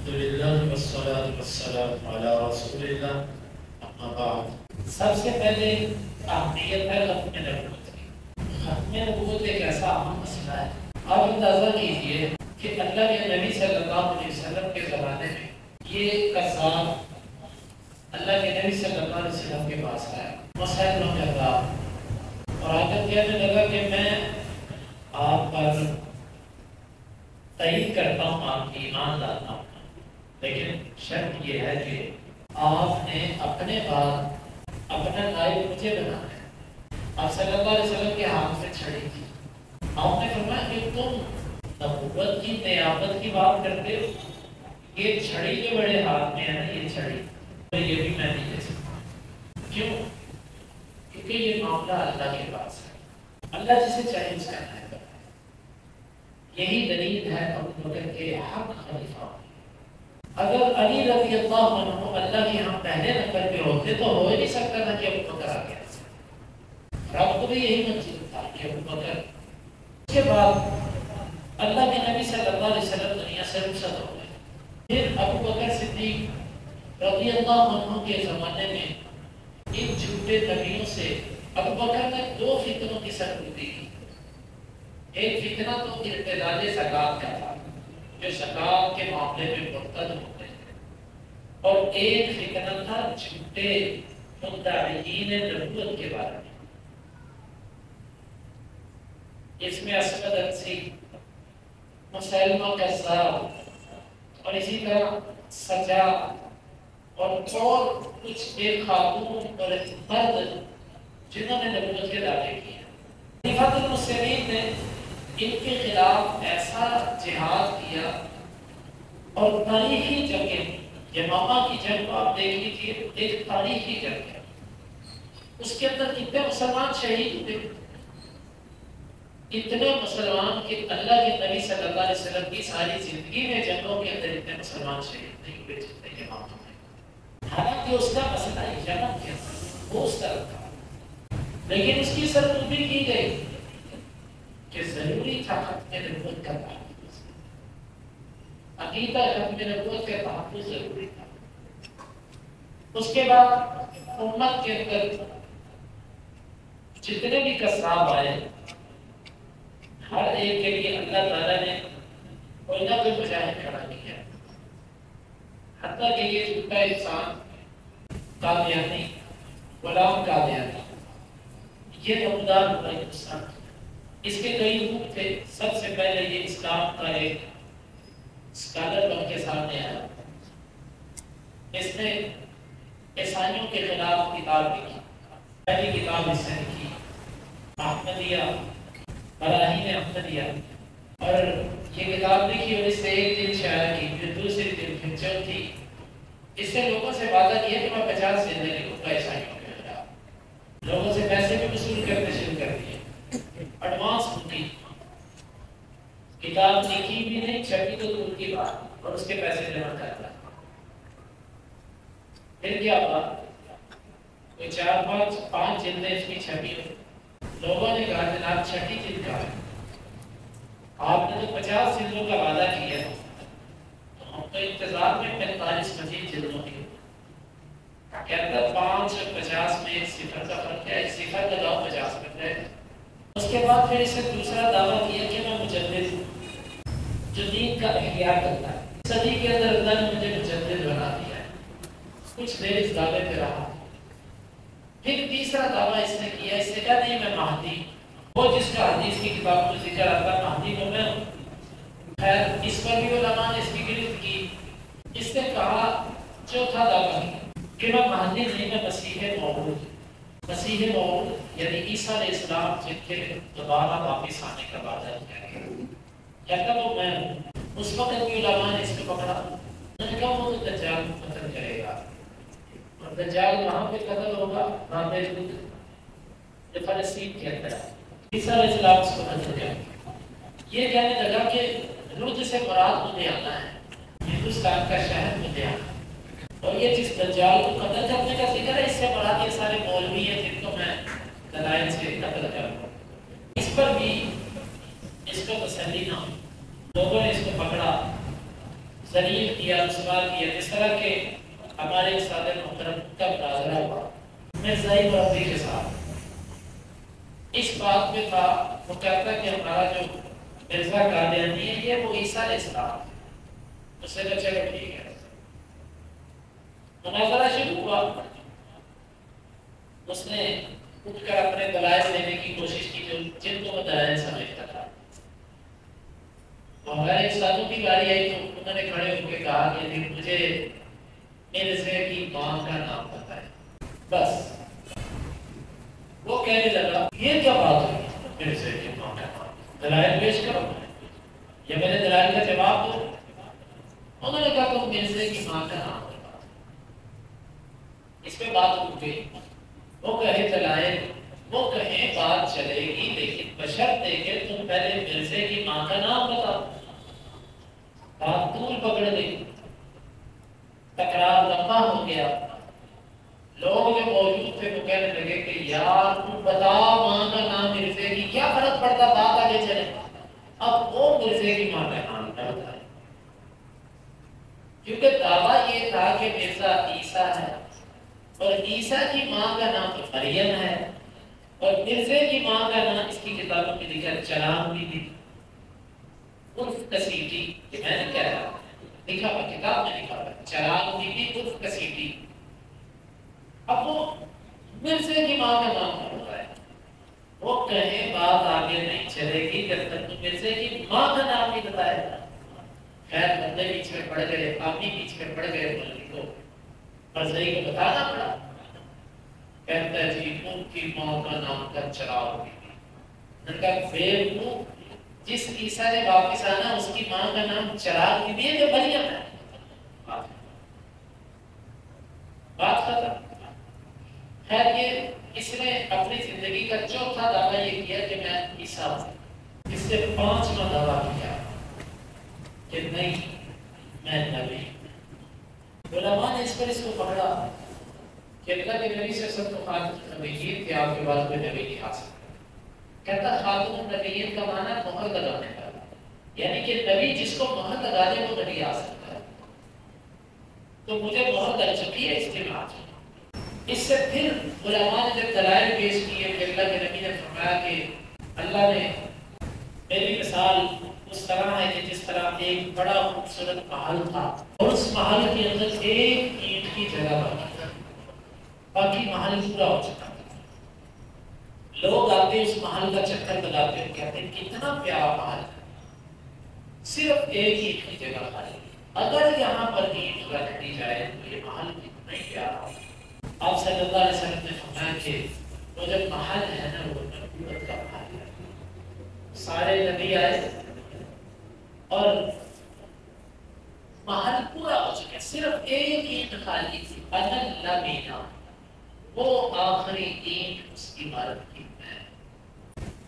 الحمدللہ والصلاة والسلام علی رسول اللہ اما بعد۔ سب سے پہلے اہمیت ہے ختم نبوت کی۔ ختم نبوت ایک ایسا اہم مسئلہ ہے۔ آپ اندازہ کیجئے کہ اللہ کے نبی صلی اللہ علیہ وسلم کے زمانے میں یہ قذاب اللہ کے نبی صلی اللہ علیہ وسلم کے پاس آیا، مسلمہ کذاب، اور آ کر کہنے لگا کہ میں آپ پر تائید کرتا ہوں، آپ کی ایمان لاتا ہوں، لیکن شرط یہ ہے کہ آپ نے اپنے بعد اپنا نائب مجھے بنانا ہے۔ آپ صلی اللہ علیہ وسلم کے ہاتھ میں چھڑی تھی، آپ نے فرمایا کہ تم نبوت کی نیابت کی بات کرتے ہو، یہ چھڑی جو بڑے ہاتھ میں ہے نا، یہ چھڑی یہ بھی میں نہیں دے سکتا۔ کیوں؟ کیونکہ یہ معاملہ اللہ کے پاس ہے، اللہ جسے چاہے اس کا نائب بنائے۔ یہی دلیل ہے ابو بکر کے حق خلیفہ۔ اگر علی رضی اللہ عنہ اللہ کے یہاں پہلے نمبر پہ ہوتے تو ہو ہی نہیں سکتا تھا کہ ابو بکر آ گیا۔ رب کو بھی یہی منظور تھا کہ ابو بکر۔ اس کے بعد اللہ کے نبی صلی اللہ علیہ وسلم دنیا سے رخصت ہو گئے۔ پھر ابو بکر صدیق رضی اللہ عنہ کے زمانے میں ان جھوٹے نبیوں سے ابو بکر نے دو فتنوں کی سرگردی کی۔ ایک فتنہ تو ارتداد زکوٰۃ کا تھا، جو زکوٰۃ کے معاملے میں مرتد ہو گئے، اور ایک فتنہ تھا جھوٹے مدعیین نبوت کے بارے میں۔ اس میں اسود عنسی، مسلمہ کذاب، اور اسی طرح سجا اور کچھ ایک خاتون اور ایک مرد جنہوں نے نبوت کے دعوے کیے۔ خلیفۃ المسلمین نے ان کے خلاف ایسا جہاد کیا، اور تاریخی جنگیں، یمامہ کی جنگ کو آپ دیکھ لیجیے، ایک تاریخی جنگ ہے، اس کے اندر کتنے مسلمان شہید ہوئے، اتنے مسلمان کہ اللہ کے نبی صلی اللہ علیہ وسلم کی ساری زندگی میں جنگوں کے اندر اتنے مسلمان شہید نہیں ہوئے جتنے یمامہ میں۔ حالانکہ اس کا مسئلہ یمن کے اندر وہ اس طرح تھا، لیکن اس کی سرکوبی کی گئی کہ ضروری تھا ختم نبوت کا تحفظ، عقیدہ ختم نبوت کا تحفظ ضروری تھا۔ اس کے بعد امت کے اندر جتنے بھی قذاب آئے، ہر ایک کے لیے اللہ تعالیٰ نے کوئی نہ کوئی مجاہد کھڑا کیا، حتیٰ کہ یہ جھوٹا انسان قادیانی، غلام قادیانی، یہ نمودار ہوا ہندوستان۔ اس کے کئی روپ تھے۔ سب سے پہلے یہ اسلام کا ایک اسکالر بن کے سامنے آیا، اس نے عیسائیوں کے خلاف کتاب لکھی، پہلی کتاب اس نے لکھی احمدیہ، براہین احمدیہ، اور یہ کتاب لکھی اور اس سے ایک دن شاعری کی، پھر دوسری دن پھر چوتھی، اس سے لوگوں سے وعدہ کیا کہ میں 50 زندگی لکھوں گا عیسائیوں کے خلاف۔ لوگوں سے پیسے بھی وصول کرنے شروع کر دیے، ایڈوانس ہوتی کتاب لکھی بھی نہیں، چھپی تو دور کی بات، اور اس کے پیسے جمع کرتا۔ پھر کیا بات، کوئی 4-5 جلدیں اس کی چھپی ہوئی، لوگوں نے کہا جناب چھٹی جلد کا ہے، آپ نے تو 50 جلدوں کا وعدہ کیا، تو ہم تو انتظار میں 45 مزید جلدوں کی۔ کہتا 5 اور 50 میں ایک صفر کا فرق ہے، ایک صفر لگاؤ 50 میں رہے۔ اس کے بعد پھر اسے دوسرا دعویٰ کیا کہ میں مجدد ہوں، جو دین کا احیاء کرتا ہے۔ صدی کے اندر اللہ نے مجھے مجدد بنا دیا ہے۔ کچھ دیر اس دعوے پہ رہا، پھر تیسرا دعویٰ اس نے کیا، اس نے کہا نہیں میں مہدی، وہ جس کا حدیث کی کتاب میں ذکر آتا مہدی کو میں ہوں۔ خیر اس پر بھی علماء نے اس کی گرفت کی۔ اس نے کہا چوتھا دعویٰ کہ میں مہدی نہیں، میں مسیح موعود، مسیح موعود یعنی عیسیٰ علیہ السلام جن کے دوبارہ واپس آنے کا وعدہ کیا گیا، کہتا وہ میں ہوں۔ اس وقت بھی علماء نے اس کو پکڑا، انہوں نے کہا وہ تو دجال کو قتل کرے گا، اور دجال وہاں پہ قتل ہوگا رابع بدر جو فلسطین کے اندر ہے، عیسیٰ علیہ السلام اس کو قتل کرے گا۔ یہ کہنے لگا کہ رد سے مراد لدھیانہ ہے، ہندوستان کا شہر لدھیانہ، اور یہ جس دجال کو قتل کرنے کا ذکر ہے، اس سے مراد یہ سارے مولوی ہیں جن کو میں دلائل سے قتل کروں۔ اس پر بھی اس کو تسلی نہ ہوئی، لوگوں نے اس کو پکڑا، ذلیل کیا، رسوا کیا، جس طرح کے ہمارے سادہ محترم کا مناظرہ ہوا مرزائی مربی کے ساتھ، اس بات میں تھا وہ کہتا کہ ہمارا جو مرزا قادیانی ہے یہ وہ عیسیٰ علیہ السلام، اس سے تو چلو ٹھیک ہے۔ مناظرہ شروع ہوا، اس نے اٹھ کر اپنے دلائل دینے کی کوشش کی جن کو وہ دلائل سمجھتا تھا۔ ہمارے استادوں کی باری آئی تو انہوں نے کھڑے ہو کے کہا کہ مجھے مرزے کی ماں کا نام پتا ہے۔ بس وہ کہنے لگا یہ کیا بات ہوئی، مرزے کی ماں کا نام، دلائل پیش کرو یا میرے دلائل کا جواب دو۔ انہوں نے کہا تم مرزے کی ماں کا نام بتا۔ اس پہ بات رک گئی، وہ کہے دلائل، وہ کہیں بات چلے گی، لیکن بشرطے کہ تم پہلے مرزے کی ماں کا نام بتاؤ۔ بات طول پکڑ گئی، تکرار لمبا ہو گیا، لوگ جو موجود تھے وہ کہنے لگے کہ یار تم بتا ماں کا نام مرزے کی، کیا فرق پڑتا بات آگے چلے۔ اب وہ مرزے کی ماں کا نام نہ بتائے، کیونکہ دعویٰ یہ تھا کہ مرزا عیسیٰ ہے اور عیسیٰ کی ماں کا نام تو مریم ہے، اور مرزے کی ماں کا نام اس کی کتابوں میں لکھا چراغ بی بی عرف کسیٹی، کہ میں نے کہہ رہا لکھا ہوا کتاب میں لکھا ہوا چراغ بی بی عرف کسیٹی۔ اب وہ مرزے کی ماں کا نام کر رہا ہے، وہ کہیں بات آگے نہیں چلے گی جب تک تو مرزے کی ماں کا نام نہیں بتائے گا۔ خیر بندے بیچ میں پڑ گئے، آدمی بیچ میں پڑ گئے، مولوی کو مرزائی کو بتانا پڑا۔ کہتا ہے جی ان کی ماں کا نام کا چراغ بی بی۔ ان کا بیوقوف، جس عیسیٰ نے واپس آنا اس کی ماں کا نام چراغ بی بی ہے جو مریم ہے۔ بات ختم۔ خیر یہ اس نے اپنی زندگی کا چوتھا دعویٰ یہ کیا کہ میں عیسیٰ ہوں۔ اس سے پانچواں دعویٰ کیا کہ نہیں میں نبی ہوں۔ علماء نے اس پر اس کو پکڑا کہ اللہ کے نبی سے سب کو خاتم النبیین کہ آپ کے بعد کوئی نبی نہیں آ سکتا۔ کہتا خاتم النبیین کا معنی مہر لگانے کا، یعنی کہ نبی جس کو مہر لگا دے وہ نبی آ سکتا ہے۔ تو مجھے مہر لگ چکی ہے اس کے بعد۔ اس سے پھر علماء نے جب دلائل پیش کیے کہ اللہ کے نبی نے فرمایا کہ اللہ نے میری مثال اس طرح ہے کہ جس طرح ایک بڑا خوبصورت محل تھا اور اس محل کے اندر ایک اینٹ کی جگہ باقی تھی، باقی محل پورا ہو چکا تھا۔ لوگ آتے اس محل کا چکر لگاتے اور کہتے ہیں کتنا پیارا محل ہے، صرف ایک اینٹ کی جگہ خالی، اگر یہاں پر اینٹ رکھ دی جائے تو یہ محل کتنا ہی پیارا ہوگا۔ آپ صلی اللہ علیہ وسلم نے فرمایا کہ وہ جب محل ہے نا وہ نبوت کا محل ہے، سارے نبی آئے اور محل پورا ہو چکا، صرف ایک اینٹ خالی تھی، انا لمینا، وہ آخری اینٹ اس عمارت کی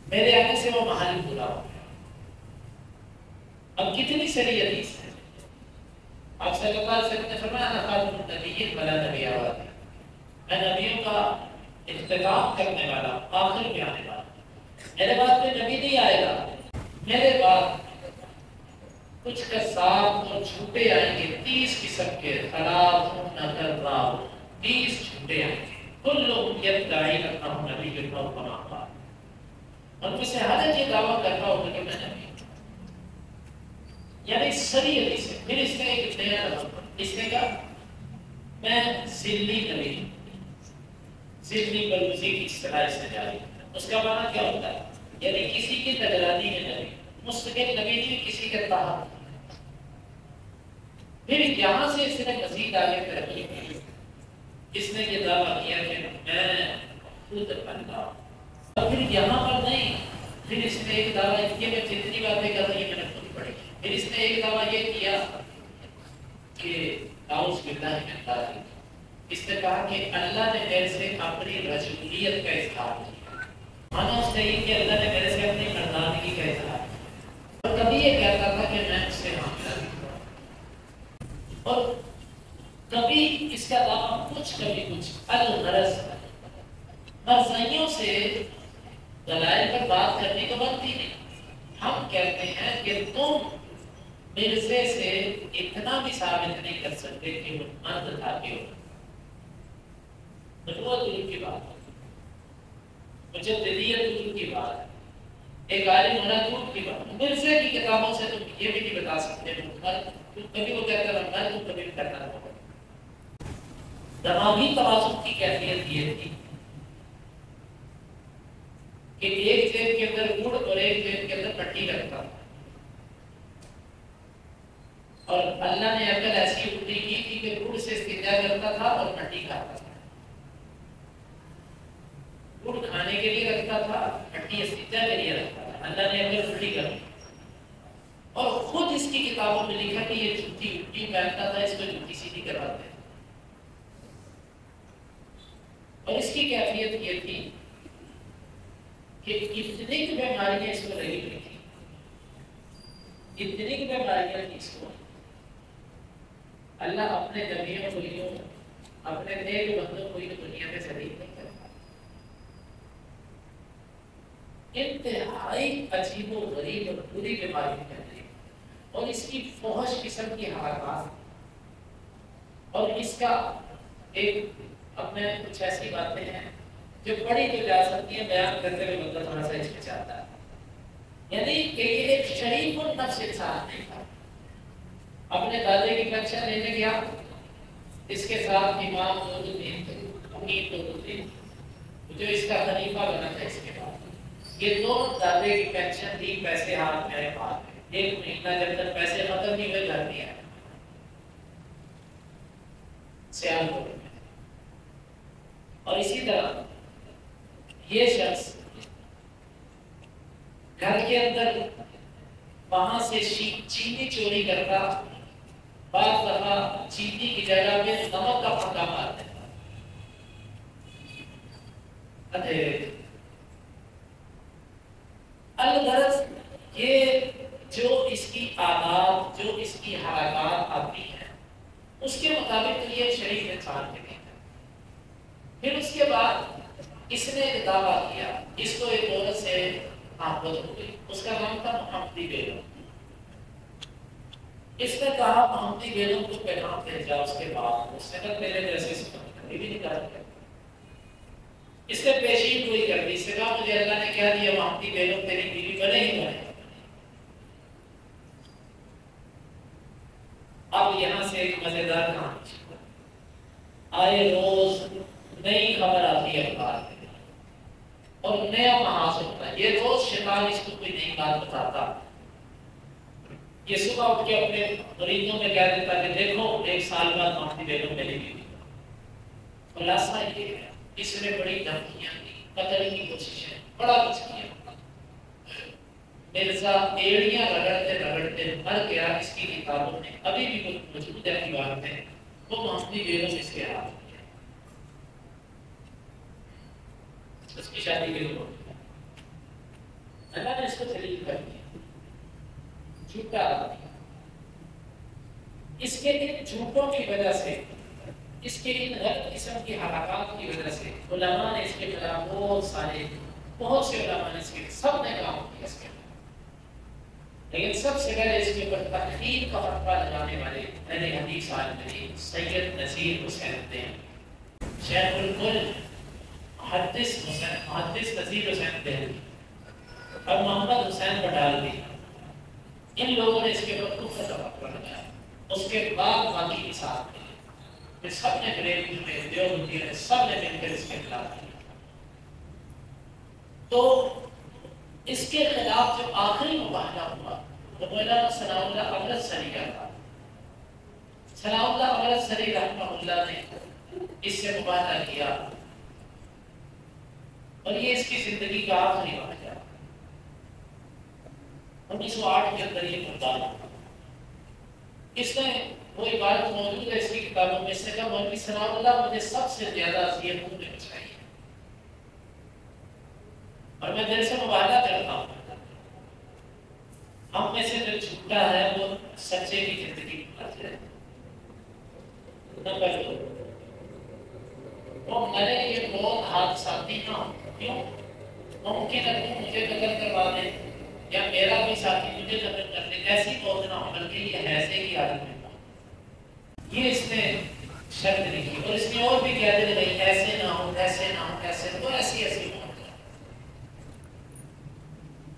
میرے آنے سے وہ محل پورا ہو گیا۔ اب کتنی سری حدیث ہے، آپ صلی اللہ علیہ وسلم نے فرمایا انا خاتم النبیین ولا نبی بعدی، میں نبیوں کا اختتام کرنے والا، آخر میں آنے والا، میرے بعد کوئی نبی نہیں آئے گا، میرے بعد کچھ کذاب اور جھوٹے آئیں گے، 30 قسم کے، 30 جھوٹے آئیں گے، کلہم یدعی انہ نبی او کما قال، ان میں سے ہر ایک یہ دعویٰ کرتا ہوگا کہ میں نبی ہوں۔ یعنی سری حدیث ہے۔ پھر اس نے ایک نیا لفظ، اس نے کہا میں ذلی نبی ہوں، ذلی بلوزی کی اصطلاح اس نے جاری، اس کا معنی کیا ہوتا ہے؟ یعنی کسی کی نگرانی میں نبی، مستقل نبی نہیں، کسی کے تحت۔ پھر یہاں سے اس نے مزید آگے ترقی کی، اس نے یہ دعویٰ کیا کہ میں خود اللہ ہوں، اور پھر یہاں پر نہیں، پھر اس نے ایک دعویٰ کیا، میں جتنی باتیں کر رہی ہیں میں نے خود پڑھی، پھر اس نے ایک دعویٰ یہ کیا کہ اعوذ باللہ من ذالک، اس نے کہا کہ اللہ نے میرے سے اپنی رجولیت کا اظہار کیا، مانا اس نے یہ کہ اللہ نے میرے سے اپنی مردانگی کا اظہار کیا، اور کبھی یہ کہتا تھا کہ میں اس سے حاملہ بھی ہوں، اور کبھی اس کا دعویٰ کبھی کچھ الغرض مرزائیوں سے دلائل پر بات کرنے کو بنتی نہیں۔ ہم کہتے ہیں کہ تم مرزے سے اتنا بھی ثابت نہیں کر سکتے کہ وہ مرد تھا کہ وہ دور کی بات ہے، مجددیت دور کی بات ہے، ایک عالم ہونا دور کی بات ہے۔ مرزے کی کتابوں سے تم یہ بھی نہیں بتا سکتے کبھی وہ کہتا رہا میں تم کبھی کہتا رہا۔ دماغی توازن کی کیفیت یہ تھی کہ ایک جیب کے اندر گڑ اور ایک جیب کے اندر پٹی رکھتا تھا، اور اللہ نے عقل ایسی الٹی کی تھی کہ گڑ سے استنجا کرتا تھا اور پٹی کھاتا تھا، گڑ کھانے کے لیے رکھتا تھا، پٹی استنجا کے لیے رکھتا تھا۔ اللہ نے عقل الٹی کر دی اور خود اس کی کتابوں میں لکھا کہ یہ جوتی الٹی پہنتا تھا، اس کو جوتی سیدھی کرواتے ہیں۔ اور اس کی کیفیت یہ تھی کہ اتنی کی بیماریاں اس کو لگی ہوئی تھی، اتنی کی بیماریاں تھی اس کو، اللہ اپنے نبیوں ولیوں اپنے نیک بندوں کو یہ دنیا میں شریک نہیں کرتا۔ انتہائی عجیب و غریب اور بری بیماری پھیل رہی اور اس کی فحش قسم کی حرکات، اور اس کا ایک اپنے کچھ ایسی باتیں ہیں جو پڑھی تو جا سکتی ہیں، بیان کرتے ہوئے بندہ تھوڑا سا ہچکچاتا ہے، یعنی کہ یہ ایک شریف النفس انسان نہیں تھا۔ اپنے دادے کی پینشن لینے گیا، اس کے ساتھ امام نورالدین تھے، امیر نورالدین جو اس کا خلیفہ بنا تھا اس کے بعد۔ یہ دو دادے کی پینشن دی، پیسے ہاتھ میں پاس ہے، ایک مہینہ جب تک پیسے ختم نہیں ہوئے گھر نہیں آئے سیال کو۔ اور اسی طرح یہ شخص گھر کے اندر وہاں سے چینی چوری کرتا، بعض دفعہ چینی کی جگہ میں نمک کا پھکا مار دیتا۔ الغرض یہ جو اس کی عادات، جو اس کی حرکات آتی ہیں، اس کے مطابق یہ شریف انسان کے لیے ہے۔ پھر اس کے بعد اس نے ایک دعویٰ کیا، اس کو ایک عورت سے محبت ہو گئی، اس کا نام تھا محمدی بیگم۔ اس نے کہا محمدی بیگم کو پیغام بھیجا، اس کے بعد اس نے کہا میرے جیسے کبھی بھی نہیں کر دیا۔ اس نے پیشین گوئی کر دی، اس نے کہا مجھے اللہ نے کہہ دیا محمدی بیگم تیری بیوی بنے ہی بنے۔ اب یہاں سے ایک مزیدار کہانی، آئے روز نئی خبر آتی ہے اخبار میں اور نیا محاذ ہوتا ہے۔ یہ روز شیطان اس کو کوئی نئی بات بتاتا، یہ صبح اٹھ کے اپنے مریدوں میں کہہ دیتا کہ دیکھو 1 سال بعد محمدی بیگم ملے گی۔ خلاصہ یہ ہے اس نے بڑی دھمکیاں دی، قتل کی کوششیں، بڑا کچھ کیا۔ مرزا ایڑیاں رگڑتے رگڑتے مر گیا۔ اس کی کتابوں میں ابھی بھی موجود ہے دیوار میں، وہ محمدی بیگم اس کے ہاتھ میں، اس کی شادی کے لیے اللہ نے اس کو شریک کر دیا، جھوٹا دیا۔ اس کے ان جھوٹوں کی وجہ سے، اس کے ان غلط قسم کی حرکات کی وجہ سے علماء نے اس کے خلاف بہت سے علماء نے اس کے سب نے کام کیا اس کے خلاف، لیکن سب سے پہلے اس کے اوپر تحقیر کا فتویٰ لگانے والے اہل حدیث عالم سید نذیر حسین دہلوی، شیخ الکل محدث نذیر حسین دہلوی اور محمد حسین بٹالوی، ان لوگوں نے اس کے اوپر کفر کا فتویٰ لگایا۔ اس کے بعد باقی نصاب میں سب نے بریلوی میں، دیوبندی نے، سب نے مل کر اس کے خلاف کیا۔ تو اس کے خلاف جو آخری مباحثہ ہوا وہ مولانا ثناء اللہ امرتسری کا تھا۔ ثناء اللہ امرتسری رحمہ اللہ نے اس سے مباحثہ کیا اور یہ اس کی زندگی کا آخری واقعہ 1908 کے اندر یہ مردار ہوا۔ اس نے وہ عبارت موجود ہے اس کی کتابوں میں، اس نے کہا مولوی ثناء اللہ مجھے سب سے زیادہ اذیت تم نے پہنچائی ہے اور میں دل سے مبالغہ کرتا ہوں، ہم میں سے جو جھوٹا ہے وہ سچے کی زندگی گزارتا ہے۔ نمبر 2، وہ مرے یہ بہت حادثاتی نہ ہو، کیوں؟ ممکن ہے تم مجھے قتل کروا دیں یا میرا کوئی ساتھی مجھے قتل کر دے، ایسی موت نہ ہو بلکہ یہ ایسے کی حالت میں ہو۔ یہ اس نے شرط لکھی، اور اس میں اور بھی کہتے ہیں نہیں ایسے نہ ہو، ایسے نہ ہو، ایسے نہ ہو، ایسی ایسی موت۔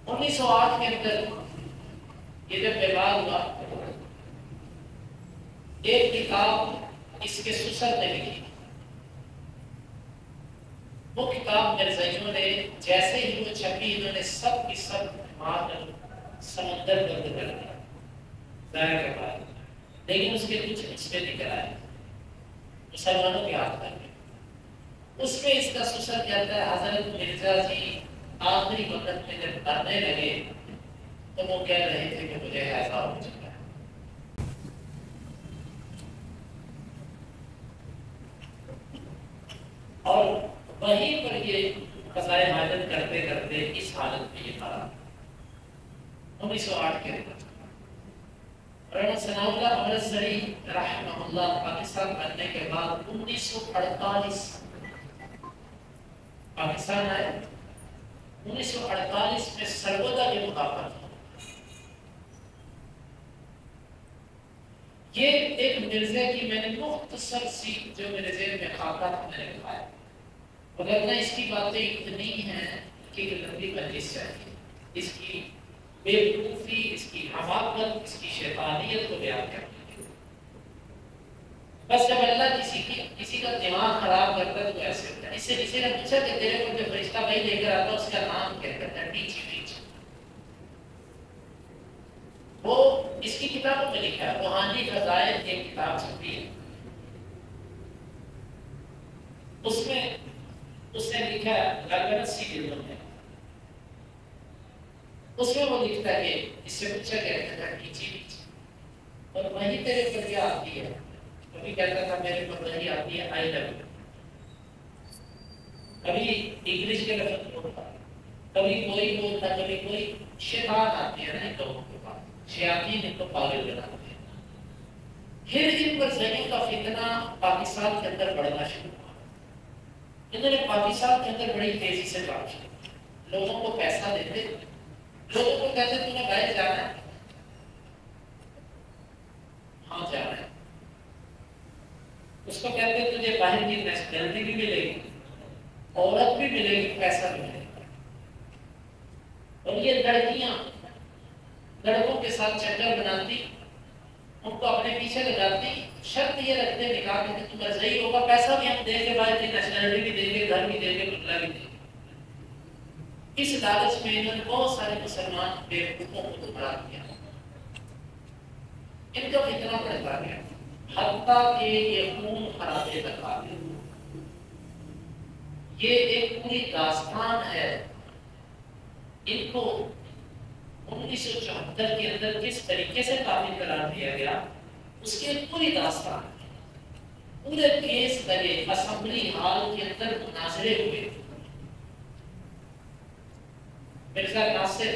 1908 کے اندر یہ جب بیمار ہوا، ایک کتاب اس کے سسر نے لکھی۔ وہ کتاب مرزائیوں نے جیسے ہی وہ چھپی، انہوں نے سب کی سب مار کر سمندر بند کر دیا، ضائع کروا دیا، لیکن اس کے کچھ حصے نکل آئے مسلمانوں کے ہاتھ میں۔ اس میں اس کا سسر کہتا ہے حضرت مرزا جی آخری وقت میں جب مرنے لگے تو وہ کہہ رہے تھے کہ مجھے ایسا ہو چکا ہے۔ اور وہیں پر یہ قضائے حاجت کرتے کرتے اس حالت میں یہ مارا 1908 کے اندر۔ مولانا ثناء اللہ امرتسری رحمہ اللہ پاکستان بننے کے بعد 1948 پاکستان آئے۔ 1948 میں سرگودا کے مقابلہ یہ ایک مرزا کی میں نے مختصر سی جو میرے ذہن میں خاکہ تھا میں نے لکھایا، مگر نہ اس کی باتیں اتنی ہیں کہ ایک لمبی مجلس چاہیے، اس کی بے وقوفی، اس کی حماقت، اس کی شیطانیت کو بیان کرنے کی۔ بس جب اللہ کسی کا دماغ خراب کرتا ہے تو ایسے ہوتا ہے۔ اس سے کسی نے پوچھا کہ تیرے کو جو فرشتہ بھائی لے کر آتا اس کا نام کیا کرتا ہے؟ Teach teach. وہ اس کی کتابوں میں لکھا ہے، روحانی فضائل ایک کتاب چھپی ہے، اس میں اس نے لکھا ہے لگن سی جلدوں میں، اس میں وہ لکھتا ہے کہ اس سے پوچھا گیا تھا ٹیچی ٹیچ، اور وہی تیرے پر کیا آتی ہے؟ کبھی کہتا تھا میرے پر وہی آتی ہے آئی لو یو، کبھی انگلش کے لفظ بولتا، کبھی کوئی بولتا، کبھی کوئی شیطان آتی ہے نا ان لوگوں کے پاس، شیاطین ان کو پاگل بناتے ہیں۔ پھر ان پر زمین کا فتنہ پاکستان کے اندر بڑھنا شروع ہوا۔ انہوں نے پاکستان کے اندر بڑی تیزی سے کام کیا، لوگوں کو پیسہ دیتے، لوگوں کو کہتے تمہیں باہر جانا ہے، ہاں جانا ہے، اس کو کہتے تجھے باہر کی نیشنلٹی بھی ملے گی، عورت بھی ملے گی، پیسہ بھی ملے گا۔ اور یہ لڑکیاں لڑکوں کے ساتھ چکر بناتی، ان کو اپنے پیچھے لگاتی، شرط یہ رکھتے نکاح میں کہ تم مرزائی ہوگا، پیسہ بھی ہم دیں گے، باہر کی نیشنلٹی بھی دیں گے، گھر بھی دیں گے، بنگلہ بھی دیں گے۔ اس لالچ میں انہوں نے بہت سارے مسلمان بیوقوفوں کو گمراہ کیا، ان کا فتنہ بڑھتا گیا، حتیٰ کہ یہ خون خرابے تک آ گئے۔ یہ ایک پوری داستان ہے، ان کو 1974 کے اندر کس طریقے سے تعمیر قرار دیا گیا اس کی ایک پوری داستان ہے۔ پورے کیس لگے، اسمبلی ہال کے اندر مناظرے ہوئے، مرزا ناصر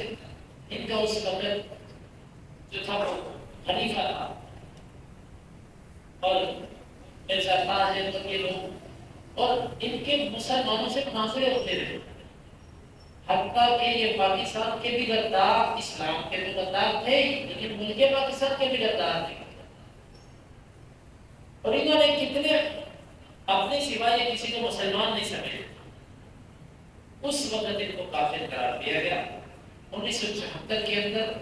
ان کا اس وقت جو تھا وہ خلیفہ تھا، اور مرزا طاہر اور یہ لوگ، اور ان کے مسلمانوں سے مناظرے ہوتے رہے، حتیٰ کہ یہ پاکستان کے بھی غدار، اسلام کے بھی غدار تھے لیکن ملک پاکستان کے بھی غدار تھے، اور انہوں نے کتنے اپنے سوائے کسی کو مسلمان نہیں سمجھے، اس وقت ان کو کافر قرار دیا گیا۔ 1974 کے اندر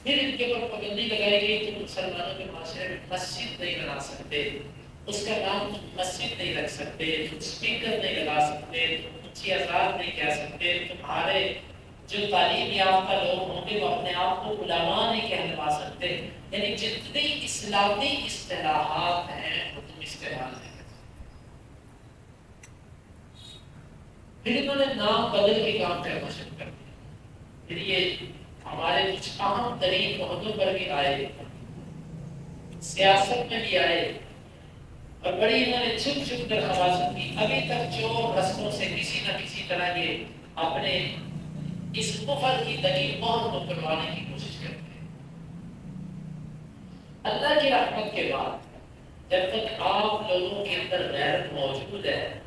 پھر ان کے اوپر پابندی لگائی گئی کہ مسلمانوں کے معاشرے میں مسجد نہیں بنا سکتے، اس کا نام مسجد نہیں رکھ سکتے، اسپیکر نہیں لگا سکتے، اونچی آزاد نہیں کہہ سکتے، تمہارے جو تعلیم یافتہ لوگ ہوں گے وہ اپنے آپ کو علماء نہیں کہلوا سکتے، یعنی جتنی اسلامی اصطلاحات ہیں وہ تم استعمال نہیں۔ پھر انہوں نے نام بدل کے کام کرنا شروع کر دیا، پھر یہ ہمارے کچھ اہم ترین عہدوں پر بھی آئے، سیاست میں بھی آئے، اور بڑی انہوں نے چھپ چھپ کر خباثت کی۔ ابھی تک جو رسموں سے کسی نہ کسی طرح یہ اپنے اس کفر کی دلیل مہر کو کروانے کی کوشش کرتے ہیں۔ اللہ کی رحمت کے بعد جب تک آپ لوگوں کے اندر غیرت موجود ہے،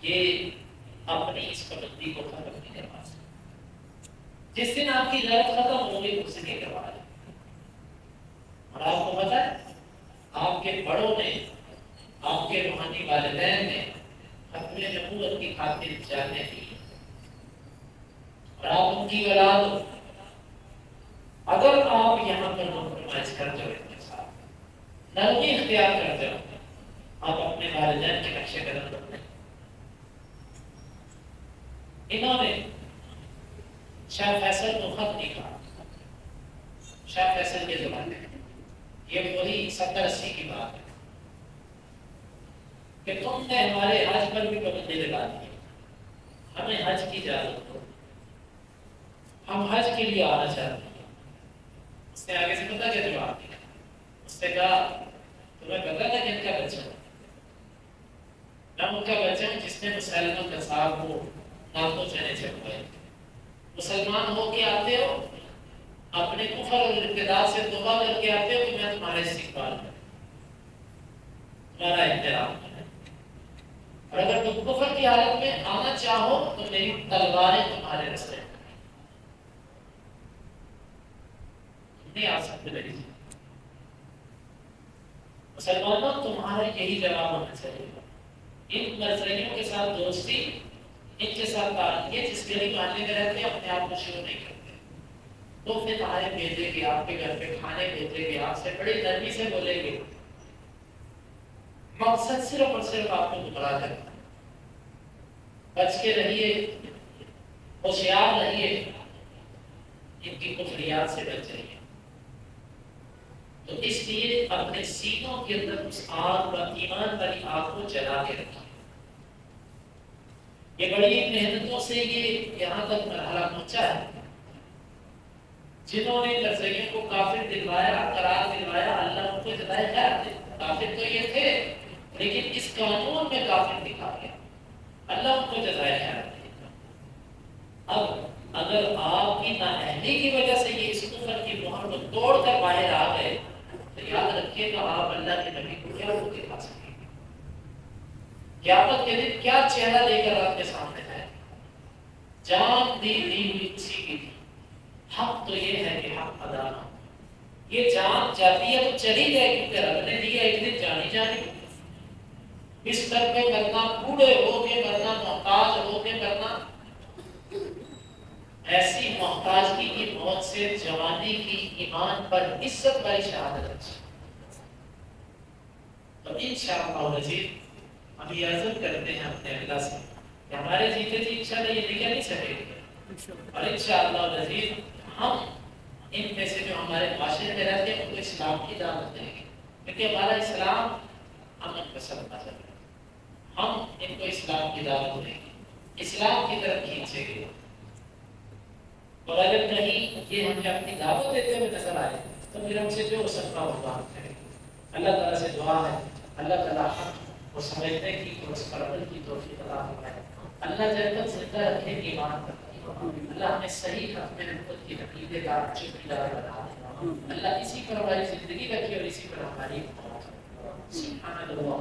یہ اپنی اس پابندی کو ختم نہیں کروا سکتے۔ جس دن آپ کی غیرت ختم ہوگی اس دن کروا لیں. اور آپ کو پتا ہے آپ کے بڑوں نے، آپ کے روحانی والدین نے ختم نبوت کی خاطر جانے دی اور آپ ان کی اولاد ہو. اگر آپ یہاں پر کمپرومائز کرتے ہو ان کے ساتھ، نرمی اختیار کرتے ہو، آپ اپنے والدین کے نقشے قدم کرتے ہیں. انہوں نے شاہ فیصل کو خط لکھا، شاہ فیصل کے زمانے میں، یہ وہی 70-80 کی بات ہے کہ تم نے ہمارے حج پر بھی پابندی لگا دی، ہمیں حج کی اجازت دو، ہم حج کے لیے آنا چاہتے ہیں. اس نے آگے سے پتا کیا جواب دیا؟ اس نے کہا تمہیں پتا تھا کہ ان کا بچہ ہے؟ میں ان کا بچہ ہوں جس نے مسلمان کا صاحب کو ناکوں چنے چڑھوائے. مسلمان ہو کے آتے ہو، اپنے کفر اور ارتداد سے توبہ کر کے آتے ہو کہ میں تمہارا استقبال کروں، تمہارا احترام کروں. اور اگر تم کفر کی حالت میں آنا چاہو تو میری تلواریں تمہارے رستے میں نہیں آ سکتے. میری مسلمانوں تمہارا یہی جواب ہونا چاہیے. ان مرزائیوں کے ساتھ دوستی، ان کے ساتھ تعلق، یہ جس گلی محلے میں رہتے ہیں اپنے آپ کو شروع نہیں کرتے. تو پھر تمہارے بھیجے گے، آپ کے گھر پہ کھانے بھیجے گے، آپ سے بڑی نرمی سے بولیں گے. مقصد صرف اور صرف آپ کو گمراہ کرنا. بچ کے رہیے، ہوشیار رہیے، ان کی کفریات سے بچ جائیے. تو اس لیے اپنے سینوں کے اندر اس آگ و ایمان والی آگ کو جلا کے رکھیے. یہ بڑی محنتوں سے یہ یہاں تک مرحلہ پہنچا ہے. جنہوں نے مرزائیوں کو کافر دلوایا، قرار دلوایا، اللہ ان کو جزائے خیر دے. کافر تو یہ تھے لیکن اس قانون میں کافر دکھا گیا، اللہ ان کو جزائے خیر دے. اب اگر آپ کی نااہلی کی وجہ سے یہ اس کفر کی مہر کو توڑ کر باہر آ گئے تو یاد رکھیے گا آپ اللہ کے نبی کو کیا وہ دکھا سکیں گے. قیامت کے دن کیا چہرہ لے کر آپ کے سامنے ہے؟ جان دی ہوئی اسی کی تھی. حق تو یہ ہے کہ حق ادا نہ ہو. یہ جان جاتی ہے تو چلی جائے کیونکہ رب نے دیا، ایک دن جانی جانی. بستر پہ کرنا، بوڑھے ہو کے کرنا، محتاج ہو کے کرنا، ایسی محتاجگی کی موت سے جوانی کی ایمان پر عزت والی شہادت اچھی. تو انشاءاللہ العزیز ہم یہ عزم کرتے ہیں اپنے اللہ سے کہ ہمارے جیتے جی انشاءاللہ یہ نکل نہیں سکے گے. اور انشاءاللہ العزیز ہم ان میں سے جو ہمارے معاشرے میں رہتے ہیں ان کو اسلام کی دعوت دیں گے، کیونکہ ہمارا اسلام امن پسند مذہب ہے. ہم ان کو اسلام کی دعوت دیں گے، اسلام کی طرف کھینچیں گے. اور اگر کہیں یہ ہمیں اپنی دعوت دیتے ہوئے نظر آئے تو پھر ہم سے جو ہو سکتا ہو بات کریں. اللہ تعالیٰ سے دعا ہے اللہ تعالیٰ حق وہ سمجھنے کی اور اس پر عمل کی توفیق عطا فرمائے. اللہ جنت زندہ رکھے ایمان رکھے. اللہ ہمیں صحیح حق میں نبوت کی عقیدے کا چوکیدار بنا دے. اللہ اسی پر ہماری زندگی رکھے اور اسی پر ہماری سبحان اللہ.